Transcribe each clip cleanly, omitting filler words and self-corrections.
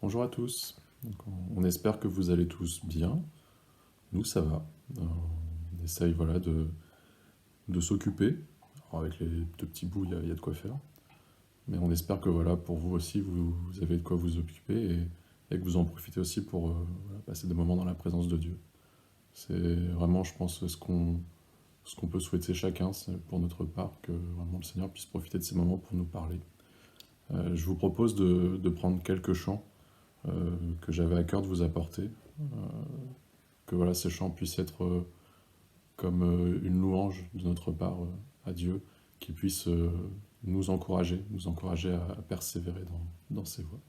Bonjour à tous. Donc, on espère que vous allez tous bien. Nous, ça va. On essaye voilà, de s'occuper. Alors, avec les deux petits bouts, il y a de quoi faire. Mais on espère que voilà, pour vous aussi, vous avez de quoi vous occuper et que vous en profitez aussi pour voilà, passer des moments dans la présence de Dieu. C'est vraiment, je pense, ce qu'on peut souhaiter chacun, c'est pour notre part, que vraiment le Seigneur puisse profiter de ces moments pour nous parler. Je vous propose de prendre quelques chants que j'avais à cœur de vous apporter, que voilà, ces chants puissent être comme une louange de notre part à Dieu, qui puisse nous encourager à persévérer dans ses voies.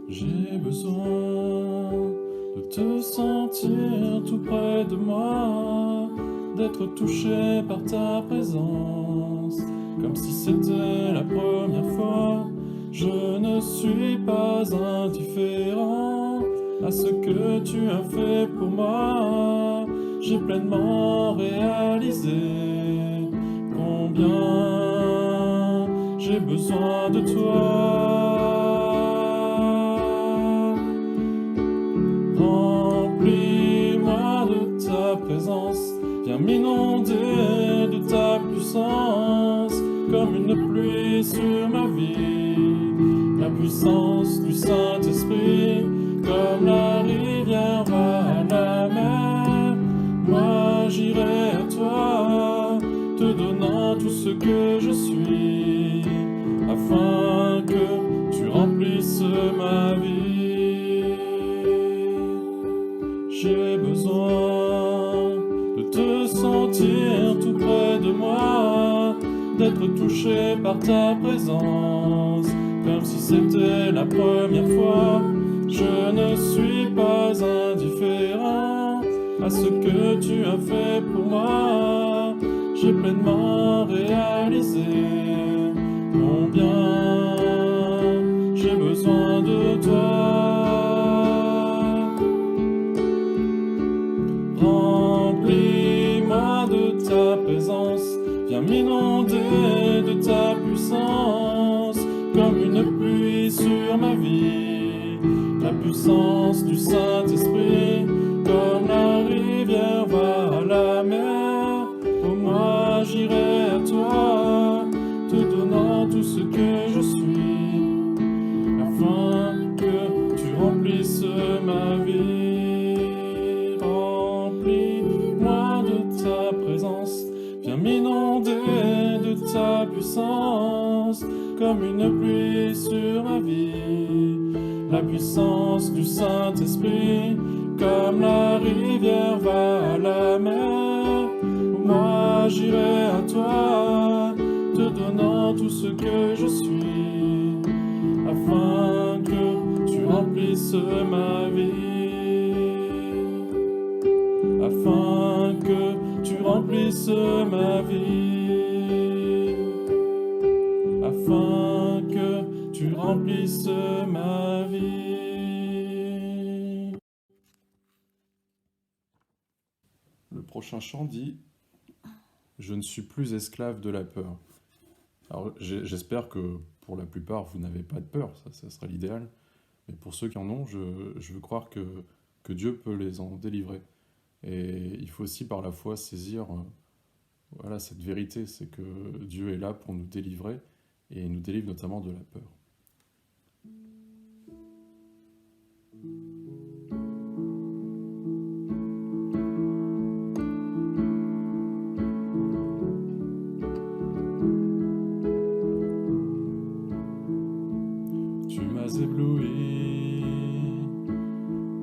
J'ai besoin de te sentir tout près de moi, d'être touché par ta présence, comme si c'était la première fois. Je ne suis pas indifférent à ce que tu as fait pour moi. J'ai pleinement réalisé combien j'ai besoin de toi. Remplis-moi de ta présence, viens m'inonder de ta puissance, comme une pluie sur ma vie. La puissance du Saint-Esprit, comme la rivière va à la mer. Moi j'irai à toi, te donnant tout ce que je suis, afin que tu remplisses ma vie. J'ai besoin de te sentir tout près de moi, d'être touché par ta présence, comme si c'était la première fois. Je ne suis pas indifférent à ce que tu as fait pour moi. J'ai pleinement réalisé combien j'ai besoin de toi. Remplis-moi de ta présence, viens m'inonder de ta puissance, comme une pluie sur ma vie. La puissance du Saint-Esprit, comme la rivière va à la mer. Oh, moi j'irai à toi, te donnant tout ce que je suis, afin que tu remplisses ma vie. Remplis-moi de ta présence, viens m'inonder de ta puissance, comme une pluie sur ma vie. La puissance du Saint-Esprit, comme la rivière va à la mer. Moi j'irai à toi, te donnant tout ce que je suis, afin que tu remplisses ma vie. Afin que tu remplisses ma vie. Afin que tu remplisses ma vie. Le prochain chant dit « Je ne suis plus esclave de la peur ». Alors j'espère que pour la plupart vous n'avez pas de peur, ça serait l'idéal. Mais pour ceux qui en ont, je veux croire que Dieu peut les en délivrer. Et il faut aussi par la foi saisir voilà, cette vérité, c'est que Dieu est là pour nous délivrer, et il nous délivre notamment de la peur. Tu m'as ébloui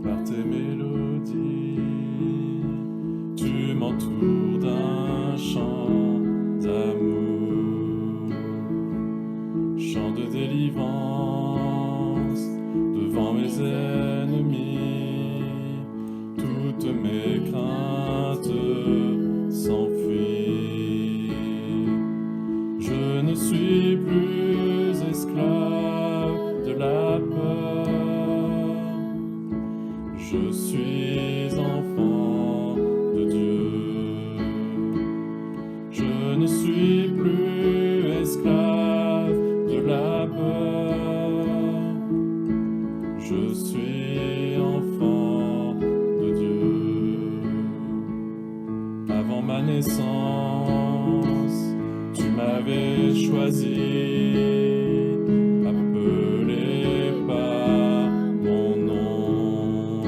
par tes mélodies, tu m'entoures d'un chant d'amour, chant de délivrance devant mes ennemis. Toutes mes craintes s'enfuient. Je ne suis plus esclave avant ma naissance, tu m'avais choisi, appelé par mon nom.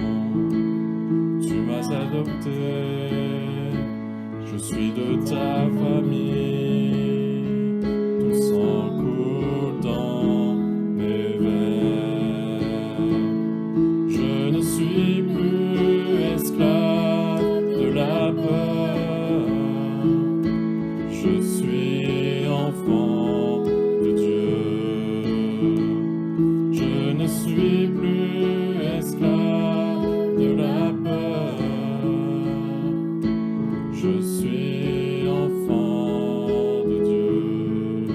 Tu m'as adopté, je suis de ta famille, ton sang coule dans mes veines. Je ne suis plus esclave de la peur, je suis enfant de Dieu. Je ne suis plus esclave de la peur, je suis enfant de Dieu.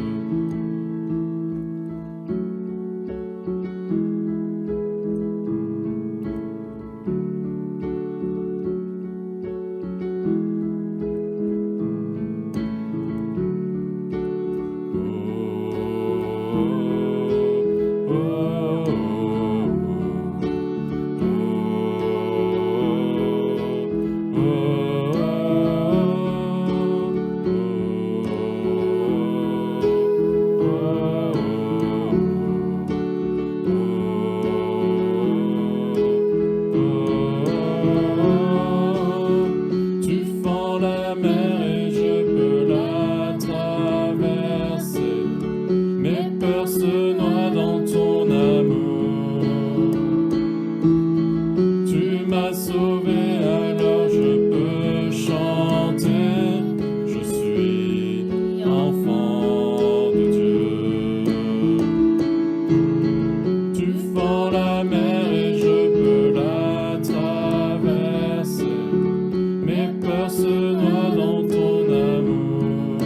Tu fends la mer et je peux la traverser. Mes peurs se noient dans ton amour. Tu m'as sauvé, alors je peux chanter. Je suis enfant de Dieu. Tu fends la mer et je peux la traverser. Mes peurs se noient dans ton amour.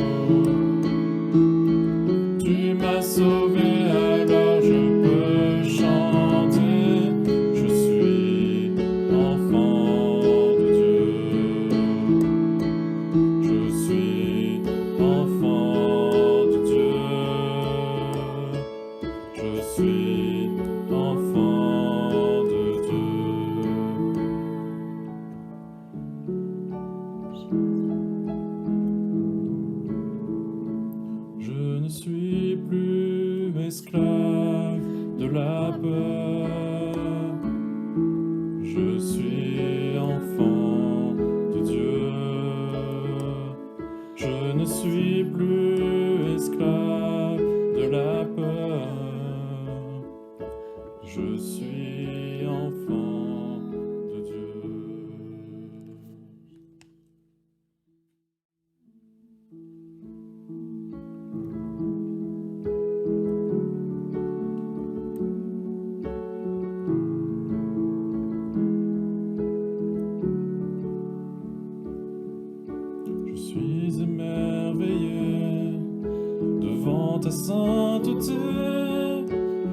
Tu m'as sauvé, alors je peux chanter. Je suis enfant de Dieu. Je suis enfant de Dieu. Je suis enfant de Dieu. Je ne suis plus esclave de la peur, je suis enfant de Dieu. Je ne suis plus esclave de la peur, je suis enfant de Dieu. Je suis émerveillé devant ta sainteté.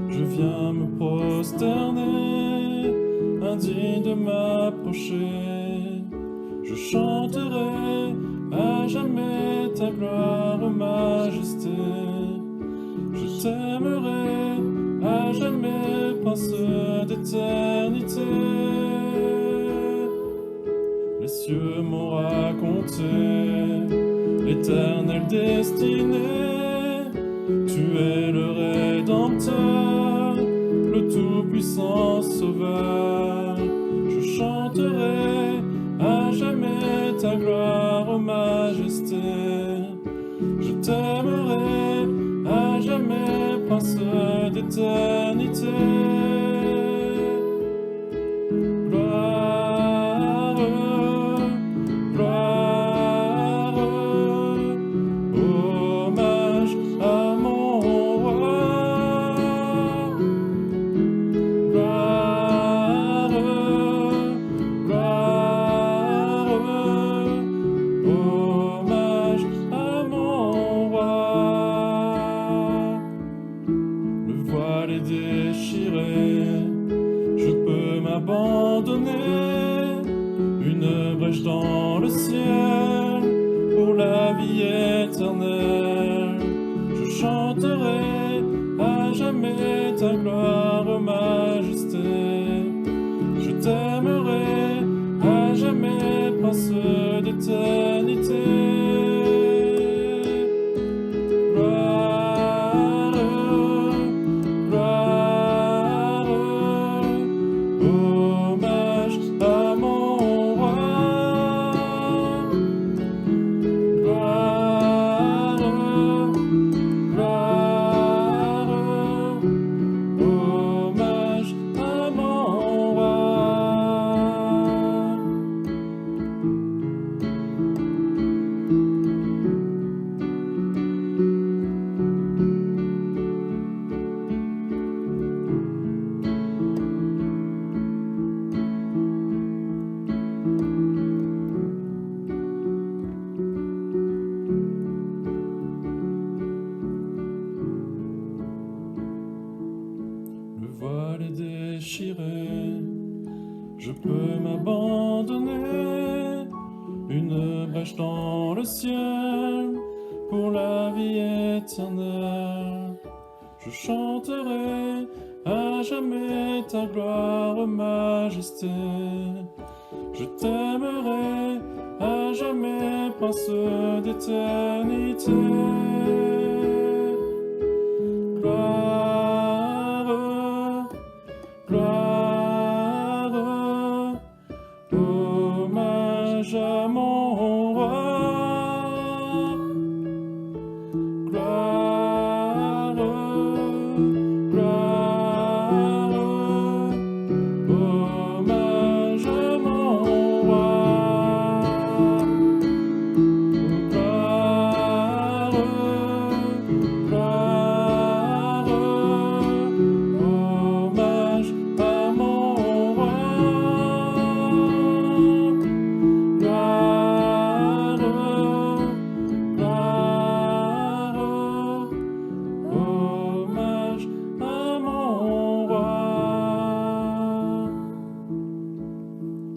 Je viens me prosterner, indigne de m'approcher. Je chanterai à jamais ta gloire, ô majesté. Je t'aimerai à jamais, prince d'éternité. Les cieux m'ont raconté l'éternelle destinée. Tu es le Rédempteur, le tout-puissant Sauveur. Je chanterai à jamais ta gloire, ô majesté. Je t'aimerai à jamais, prince d'éternité. Gloire, gloire, hommage à mon roi. Gloire, gloire, hommage à mon roi. Le voile est déchiré, je peux m'abandonner. Une brèche dans le ciel pour la vie éternelle. Je chanterai à jamais ta gloire, ô majesté. Je t'aimerai à jamais, prince d'éternité. une brèche dans le ciel pour la vie éternelle. Je chanterai à jamais ta gloire, majesté. Je t'aimerai à jamais, prince d'éternité. Gloire, gloire, hommage à mon roi. Gloire, gloire, hommage à mon roi. Gloire, gloire, hommage à mon roi. Gloire, gloire, hommage à mon roi.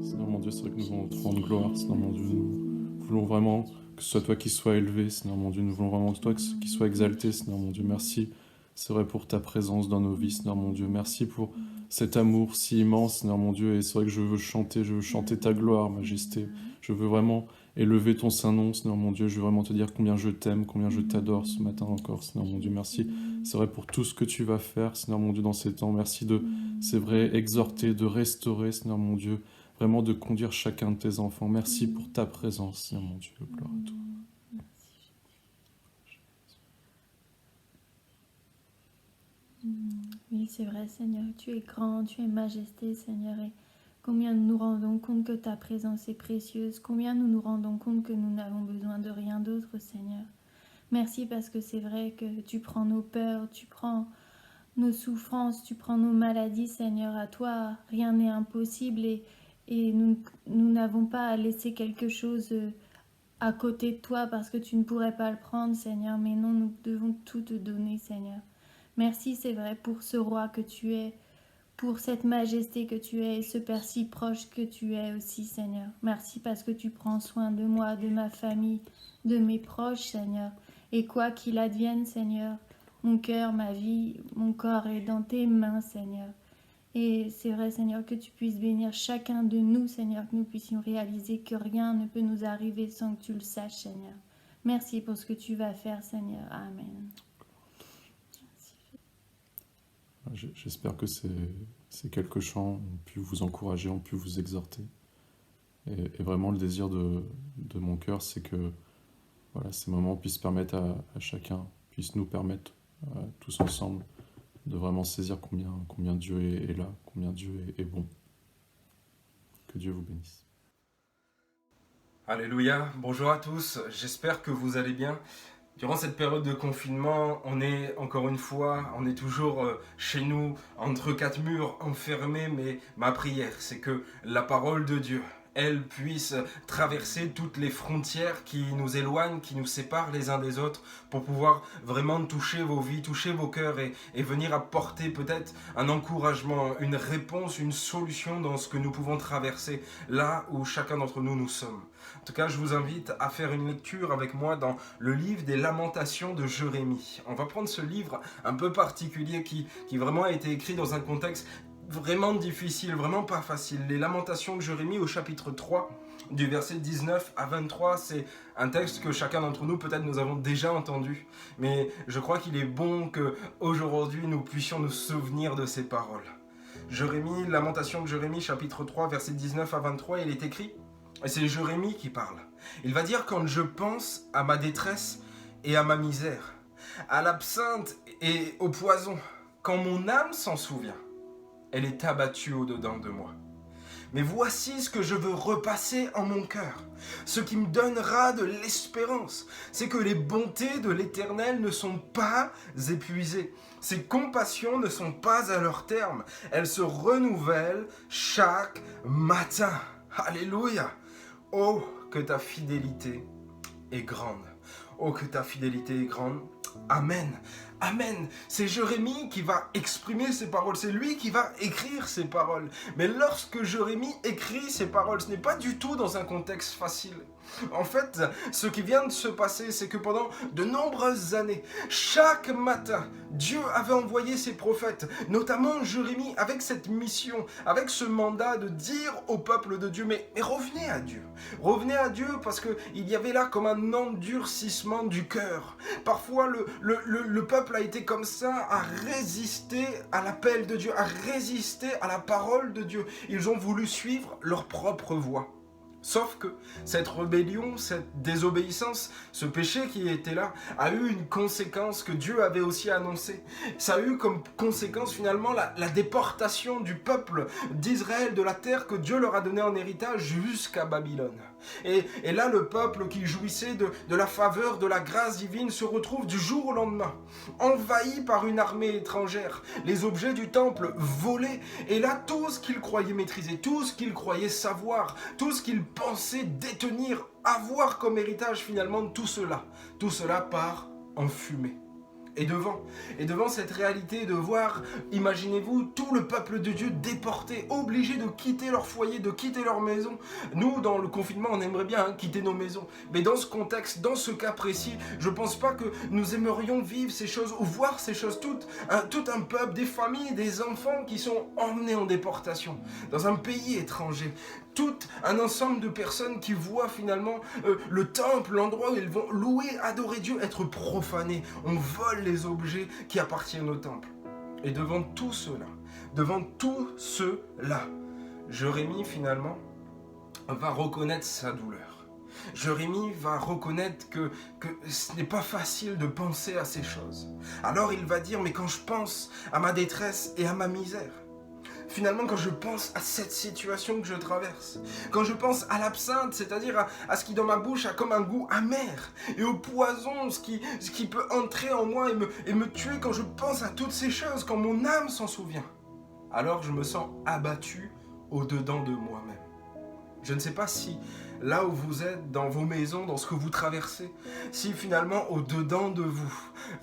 Seigneur mon Dieu, c'est vrai que nous voulons te rendre gloire, Seigneur mon Dieu. Nous voulons vraiment que ce soit toi qui sois élevé, Seigneur mon Dieu. Nous voulons vraiment que toi qui sois exalté, Seigneur mon Dieu. Merci, c'est vrai, pour ta présence dans nos vies, Seigneur mon Dieu. Merci pour cet amour si immense, Seigneur mon Dieu. Et c'est vrai que je veux chanter ta gloire, majesté. Je veux vraiment élever ton saint nom, Seigneur mon Dieu. Je veux vraiment te dire combien je t'aime, combien je t'adore ce matin encore, Seigneur mon Dieu. Merci, c'est vrai, pour tout ce que tu vas faire, Seigneur mon Dieu, dans ces temps. Merci de, c'est vrai, exhorter, de restaurer, Seigneur mon Dieu. Vraiment de conduire chacun de tes enfants. Merci pour ta présence, Seigneur mon Dieu. Gloire à toi. Oui, c'est vrai, Seigneur, tu es grand, tu es majesté, Seigneur, et combien nous nous rendons compte que ta présence est précieuse, combien nous nous rendons compte que nous n'avons besoin de rien d'autre, Seigneur. Merci parce que c'est vrai que tu prends nos peurs, tu prends nos souffrances, tu prends nos maladies, Seigneur. À toi, rien n'est impossible et nous n'avons pas à laisser quelque chose à côté de toi parce que tu ne pourrais pas le prendre, Seigneur. Mais non, nous devons tout te donner, Seigneur. Merci, c'est vrai, pour ce roi que tu es, pour cette majesté que tu es et ce Père si proche que tu es aussi, Seigneur. Merci parce que tu prends soin de moi, de ma famille, de mes proches, Seigneur. Et quoi qu'il advienne, Seigneur, mon cœur, ma vie, mon corps est dans tes mains, Seigneur. Et c'est vrai, Seigneur, que tu puisses bénir chacun de nous, Seigneur, que nous puissions réaliser que rien ne peut nous arriver sans que tu le saches, Seigneur. Merci pour ce que tu vas faire, Seigneur. Amen. J'espère que ces quelques chants ont pu vous encourager, ont pu vous exhorter. Et vraiment, le désir de mon cœur, c'est que voilà, ces moments puissent permettre à chacun, puissent nous permettre tous ensemble de vraiment saisir combien Dieu est là, combien Dieu est bon. Que Dieu vous bénisse. Alléluia, bonjour à tous, j'espère que vous allez bien. Durant cette période de confinement, on est toujours chez nous, entre quatre murs, enfermés, mais ma prière, c'est que la parole de Dieu, elle puisse traverser toutes les frontières qui nous éloignent, qui nous séparent les uns des autres, pour pouvoir vraiment toucher vos vies, toucher vos cœurs et venir apporter peut-être un encouragement, une réponse, une solution dans ce que nous pouvons traverser, là où chacun d'entre nous sommes. En tout cas, je vous invite à faire une lecture avec moi dans le livre des Lamentations de Jérémie. On va prendre ce livre un peu particulier qui vraiment a été écrit dans un contexte vraiment difficile, vraiment pas facile. Les Lamentations de Jérémie au chapitre 3, du verset 19 à 23, c'est un texte que chacun d'entre nous, peut-être nous avons déjà entendu. Mais je crois qu'il est bon qu'aujourd'hui nous puissions nous souvenir de ces paroles. Jérémie, Lamentation de Jérémie, chapitre 3, verset 19 à 23, il est écrit, et c'est Jérémie qui parle. Il va dire « Quand je pense à ma détresse et à ma misère, à l'absinthe et au poison, quand mon âme s'en souvient, elle est abattue au-dedans de moi. Mais voici ce que je veux repasser en mon cœur. Ce qui me donnera de l'espérance, c'est que les bontés de l'Éternel ne sont pas épuisées. Ses compassions ne sont pas à leur terme. Elles se renouvellent chaque matin. Alléluia. Oh, que ta fidélité est grande. Oh, que ta fidélité est grande. Amen. Amen. C'est Jérémie qui va exprimer ses paroles, c'est lui qui va écrire ses paroles. Mais lorsque Jérémie écrit ses paroles, ce n'est pas du tout dans un contexte facile. En fait, ce qui vient de se passer, c'est que pendant de nombreuses années, chaque matin, Dieu avait envoyé ses prophètes, notamment Jérémie, avec cette mission, avec ce mandat de dire au peuple de Dieu, mais revenez à Dieu. Revenez à Dieu parce qu'il y avait là comme un endurcissement du cœur. Parfois, le peuple a été comme ça, à résister à l'appel de Dieu, à résister à la parole de Dieu. Ils ont voulu suivre leur propre voie. Sauf que cette rébellion, cette désobéissance, ce péché qui était là, a eu une conséquence que Dieu avait aussi annoncée. Ça a eu comme conséquence finalement la déportation du peuple d'Israël de la terre que Dieu leur a donnée en héritage jusqu'à Babylone. Et là, le peuple qui jouissait de la faveur, de la grâce divine se retrouve du jour au lendemain, envahi par une armée étrangère, les objets du temple volés, et là, tout ce qu'ils croyaient maîtriser, tout ce qu'ils croyaient savoir, tout ce qu'ils pensaient détenir, avoir comme héritage finalement, tout cela part en fumée. Et devant cette réalité de voir, imaginez-vous, tout le peuple de Dieu déporté, obligé de quitter leur foyer, de quitter leur maison. Nous, dans le confinement, on aimerait bien quitter nos maisons. Mais dans ce contexte, dans ce cas précis, je ne pense pas que nous aimerions vivre ces choses ou voir ces choses. Tout un peuple, des familles, des enfants qui sont emmenés en déportation dans un pays étranger. Tout un ensemble de personnes qui voient finalement le temple, l'endroit où ils vont louer, adorer Dieu, être profanés. On vole les objets qui appartiennent au temple. Et devant tout cela, Jérémie finalement va reconnaître sa douleur. Jérémie va reconnaître que ce n'est pas facile de penser à ces choses. Alors il va dire, mais quand je pense à ma détresse et à ma misère, finalement, quand je pense à cette situation que je traverse, quand je pense à l'absinthe, c'est-à-dire à ce qui dans ma bouche a comme un goût amer, et au poison, ce qui peut entrer en moi et me tuer, quand je pense à toutes ces choses, quand mon âme s'en souvient, alors je me sens abattu au-dedans de moi-même. Je ne sais pas si là où vous êtes, dans vos maisons, dans ce que vous traversez, si finalement au-dedans de vous,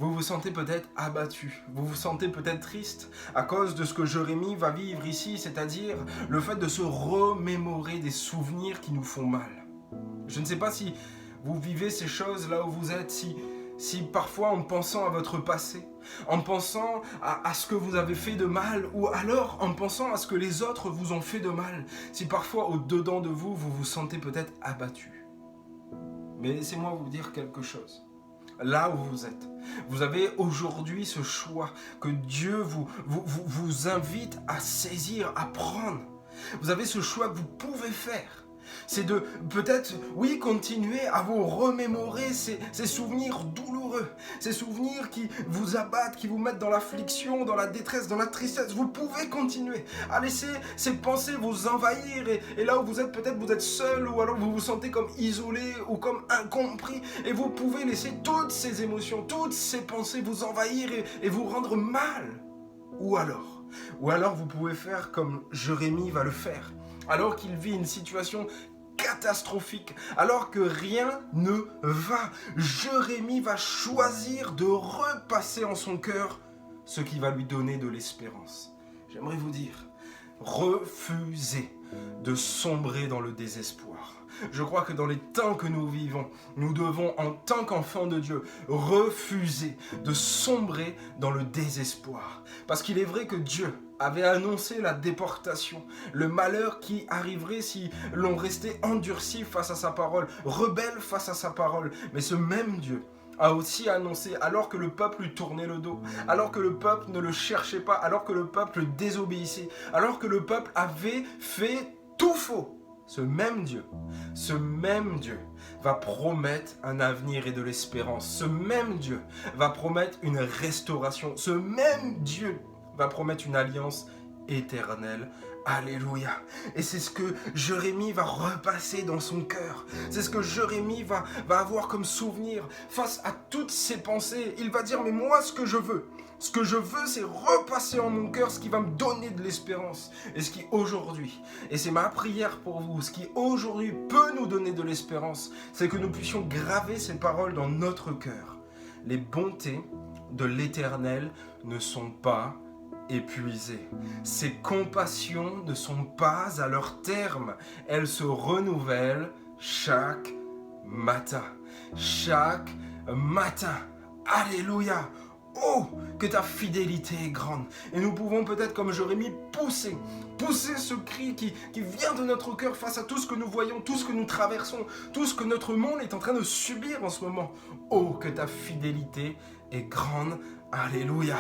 vous vous sentez peut-être abattu, vous vous sentez peut-être triste à cause de ce que Jérémie va vivre ici, c'est-à-dire le fait de se remémorer des souvenirs qui nous font mal. Je ne sais pas si vous vivez ces choses là où vous êtes, si parfois en pensant à votre passé, en pensant à ce que vous avez fait de mal, ou alors en pensant à ce que les autres vous ont fait de mal, si parfois au-dedans de vous, vous vous sentez peut-être abattu. Mais laissez-moi vous dire quelque chose. Là où vous êtes, vous avez aujourd'hui ce choix que Dieu vous invite à saisir, à prendre. Vous avez ce choix que vous pouvez faire. C'est de peut-être, oui, continuer à vous remémorer ces souvenirs douloureux, ces souvenirs qui vous abattent, qui vous mettent dans l'affliction, dans la détresse, dans la tristesse. Vous pouvez continuer à laisser ces pensées vous envahir et là où vous êtes, peut-être vous êtes seul ou alors vous vous sentez comme isolé ou comme incompris et vous pouvez laisser toutes ces émotions, toutes ces pensées vous envahir et vous rendre mal. Ou alors vous pouvez faire comme Jérémie va le faire. Alors qu'il vit une situation catastrophique, alors que rien ne va, Jérémie va choisir de repasser en son cœur ce qui va lui donner de l'espérance. J'aimerais vous dire, refusez de sombrer dans le désespoir. Je crois que dans les temps que nous vivons, nous devons, en tant qu'enfants de Dieu, refuser de sombrer dans le désespoir. Parce qu'il est vrai que Dieu avait annoncé la déportation, le malheur qui arriverait si l'on restait endurci face à sa parole, rebelle face à sa parole. Mais ce même Dieu a aussi annoncé, alors que le peuple lui tournait le dos, alors que le peuple ne le cherchait pas, alors que le peuple désobéissait, alors que le peuple avait fait tout faux, ce même Dieu va promettre un avenir et de l'espérance. Ce même Dieu va promettre une restauration. Ce même Dieu va promettre une alliance éternelle. Alléluia. Et c'est ce que Jérémie va repasser dans son cœur. C'est ce que Jérémie va avoir comme souvenir face à toutes ses pensées. Il va dire, mais moi, ce que je veux, c'est repasser en mon cœur ce qui va me donner de l'espérance. Et ce qui aujourd'hui, et c'est ma prière pour vous, ce qui aujourd'hui peut nous donner de l'espérance, c'est que nous puissions graver ces paroles dans notre cœur. Les bontés de l'Éternel ne sont pas épuisées. Ses compassions ne sont pas à leur terme. Elles se renouvellent chaque matin. Chaque matin. Alléluia. Oh, que ta fidélité est grande. Et nous pouvons peut-être, comme Jérémie, pousser ce cri qui vient de notre cœur face à tout ce que nous voyons, tout ce que nous traversons, tout ce que notre monde est en train de subir en ce moment. Oh, que ta fidélité est grande. Alléluia.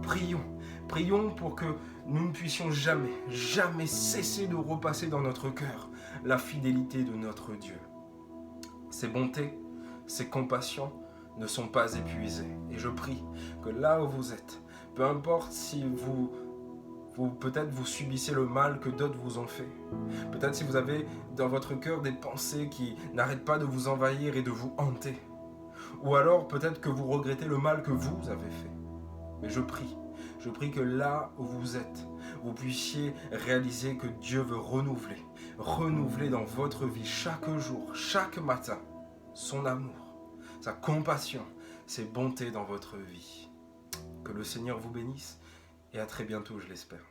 Prions pour que nous ne puissions jamais cesser de repasser dans notre cœur la fidélité de notre Dieu. Ses bontés, ses compassions ne sont pas épuisées. Et je prie que là où vous êtes, peu importe si peut-être vous subissez le mal que d'autres vous ont fait, peut-être si vous avez dans votre cœur des pensées qui n'arrêtent pas de vous envahir et de vous hanter, ou alors peut-être que vous regrettez le mal que vous avez fait. Mais je prie que là où vous êtes, vous puissiez réaliser que Dieu veut renouveler dans votre vie chaque jour, chaque matin, son amour, sa compassion, ses bontés dans votre vie. Que le Seigneur vous bénisse et à très bientôt, je l'espère.